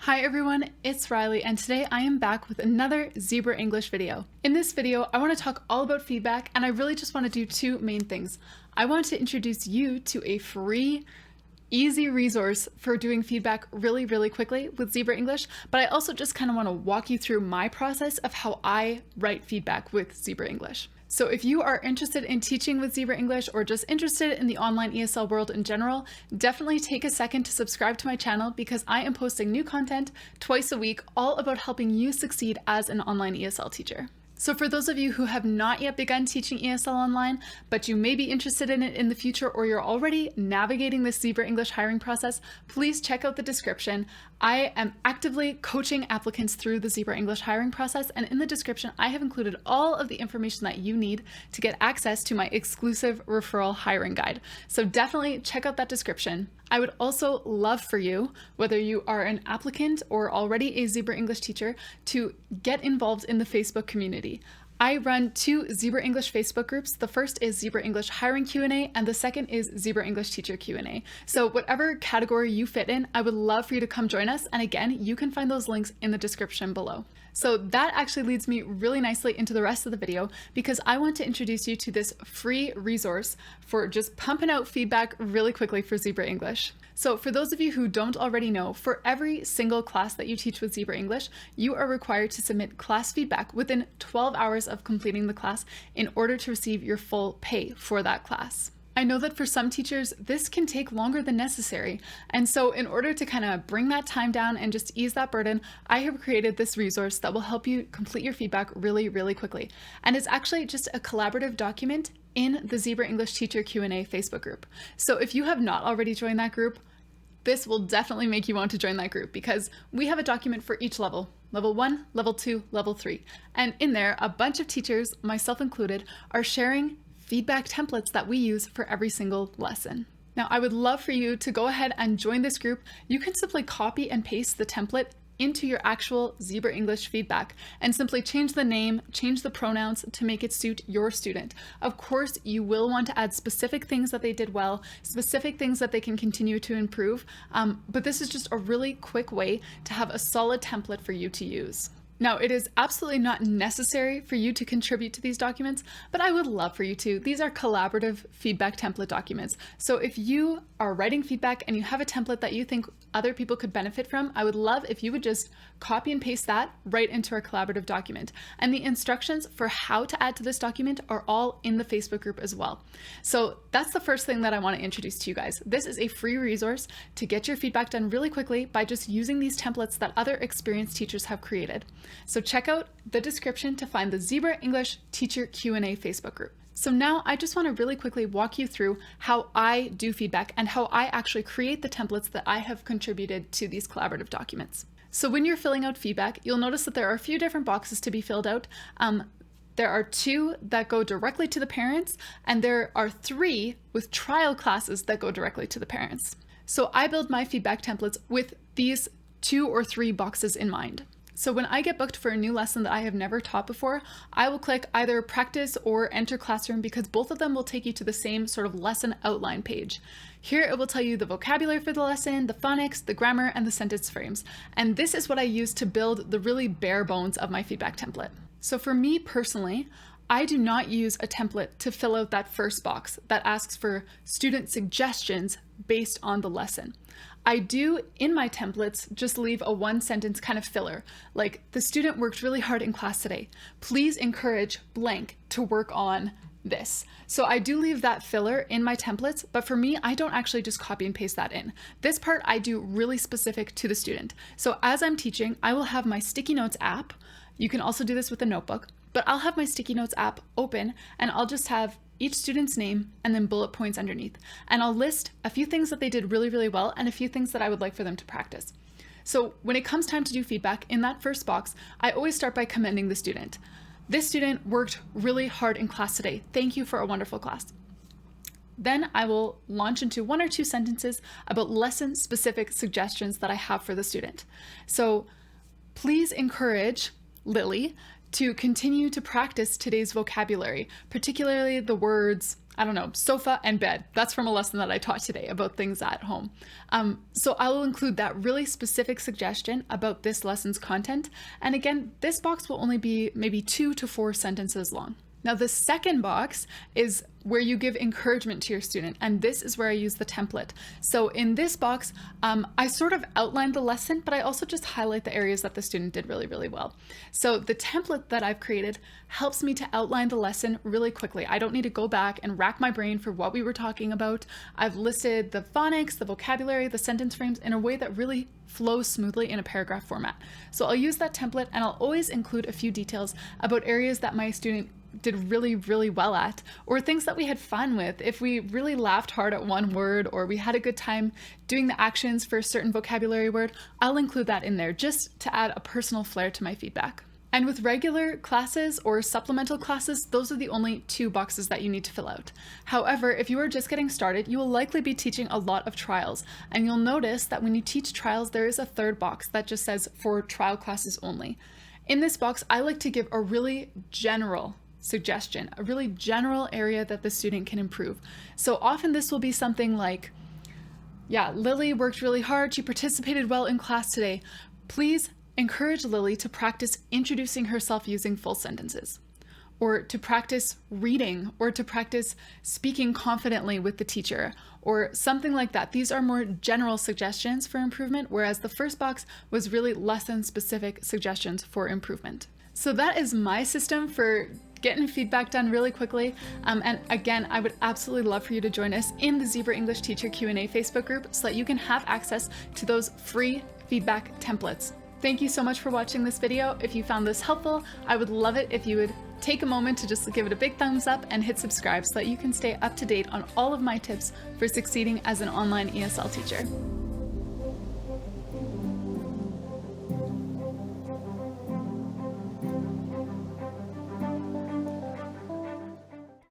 Hi everyone, it's Riley, and today I am back with another Zebra English video. In this video, I want to talk all about feedback, and I really just want to do two main things. I want to introduce you to a free, easy resource for doing feedback really quickly with Zebra English, but I also just kind of want to walk you through my process of how I write feedback with Zebra English. So if you are interested in teaching with Zebra English or just interested in the online ESL world in general, definitely take a second to subscribe to my channel because I am posting new content twice a week, all about helping you succeed as an online ESL teacher. So for those of you who have not yet begun teaching ESL online, but you may be interested in it in the future, or you're already navigating this Zebra English hiring process, please check out the description. I am actively coaching applicants through the Zebra English hiring process, and in the description, I have included all of the information that you need to get access to my exclusive referral hiring guide. So definitely check out that description. I would also love for you, whether you are an applicant or already a Zebra English teacher, to get involved in the Facebook community. I run two Zebra English Facebook groups. The first is Zebra English Hiring Q&A, and the second is Zebra English Teacher Q&A. So whatever category you fit in, I would love for you to come join us. And again, you can find those links in the description below. So that actually leads me really nicely into the rest of the video, because I want to introduce you to this free resource for just pumping out feedback really quickly for Zebra English. So for those of you who don't already know, for every single class that you teach with Zebra English, you are required to submit class feedback within 12 hours of completing the class in order to receive your full pay for that class. I know that for some teachers, this can take longer than necessary. And so in order to kind of bring that time down and just ease that burden, I have created this resource that will help you complete your feedback really quickly. And it's actually just a collaborative document in the Zebra English Teacher Q&A Facebook group. So if you have not already joined that group, this will definitely make you want to join that group, because we have a document for each level. Level 1, Level 2, Level 3. And in there, a bunch of teachers, myself included, are sharing feedback templates that we use for every single lesson. Now, I would love for you to go ahead and join this group. You can simply copy and paste the template into your actual Zebra English feedback and simply change the name, change the pronouns to make it suit your student. Of course, you will want to add specific things that they did well, specific things that they can continue to improve, but this is just a really quick way to have a solid template for you to use. Now, it is absolutely not necessary for you to contribute to these documents, but I would love for you to. These are collaborative feedback template documents. So if you are writing feedback and you have a template that you think other people could benefit from, I would love if you would just copy and paste that right into our collaborative document. And the instructions for how to add to this document are all in the Facebook group as well. So that's the first thing that I want to introduce to you guys. This is a free resource to get your feedback done really quickly by just using these templates that other experienced teachers have created. So check out the description to find the Zebra English Teacher Q&A Facebook group. So now I just want to really quickly walk you through how I do feedback and how I actually create the templates that I have contributed to these collaborative documents. So when you're filling out feedback, you'll notice that there are a few different boxes to be filled out. There are 2 that go directly to the parents, and there are 3 with trial classes that go directly to the parents. So I build my feedback templates with these 2 or 3 boxes in mind. So when I get booked for a new lesson that I have never taught before, I will click either practice or enter classroom, because both of them will take you to the same sort of lesson outline page. Here it will tell you the vocabulary for the lesson, the phonics, the grammar, and the sentence frames. And this is what I use to build the really bare bones of my feedback template. So for me personally, I do not use a template to fill out that first box that asks for student suggestions based on the lesson. I do, in my templates, just leave a 1-sentence kind of filler, like, the student worked really hard in class today. Please encourage blank to work on this. So I do leave that filler in my templates, but for me, I don't actually just copy and paste that in. This part I do really specific to the student. So as I'm teaching, I will have my sticky notes app. You can also do this with a notebook, but I'll have my sticky notes app open, and I'll just have each student's name and then bullet points underneath. And I'll list a few things that they did really well and a few things that I would like for them to practice. So when it comes time to do feedback, in that first box, I always start by commending the student. This student worked really hard in class today. Thank you for a wonderful class. Then I will launch into 1 or 2 sentences about lesson-specific suggestions that I have for the student. So please encourage Lily to continue to practice today's vocabulary, particularly the words I don't know, sofa and bed. That's from a lesson that I taught today about things at home. So I will include that really specific suggestion about this lesson's content. And again, this box will only be maybe 2 to 4 sentences long. Now, the second box is where you give encouragement to your student, and this is where I use the template. So in this box, I sort of outline the lesson, but I also just highlight the areas that the student did really, really well. So the template that I've created helps me to outline the lesson really quickly. I don't need to go back and rack my brain for what we were talking about. I've listed the phonics, the vocabulary, the sentence frames in a way that really flows smoothly in a paragraph format. So I'll use that template, and I'll always include a few details about areas that my student did really, really well at, or things that we had fun with. If we really laughed hard at one word, or we had a good time doing the actions for a certain vocabulary word, I'll include that in there just to add a personal flair to my feedback. And with regular classes or supplemental classes, those are the only 2 boxes that you need to fill out. However, if you are just getting started, you will likely be teaching a lot of trials. And you'll notice that when you teach trials, there is a 3rd box that just says for trial classes only. In this box, I like to give a really general suggestion, a really general area that the student can improve. So often this will be something like, yeah, Lily worked really hard. She participated well in class today. Please encourage Lily to practice introducing herself using full sentences, or to practice reading, or to practice speaking confidently with the teacher, or something like that. These are more general suggestions for improvement, whereas the first box was really lesson-specific suggestions for improvement. So that is my system for getting feedback done really quickly. And again, I would absolutely love for you to join us in the Zebra English Teacher Q&A Facebook group so that you can have access to those free feedback templates. Thank you so much for watching this video. If you found this helpful, I would love it if you would take a moment to just give it a big thumbs up and hit subscribe so that you can stay up to date on all of my tips for succeeding as an online ESL teacher.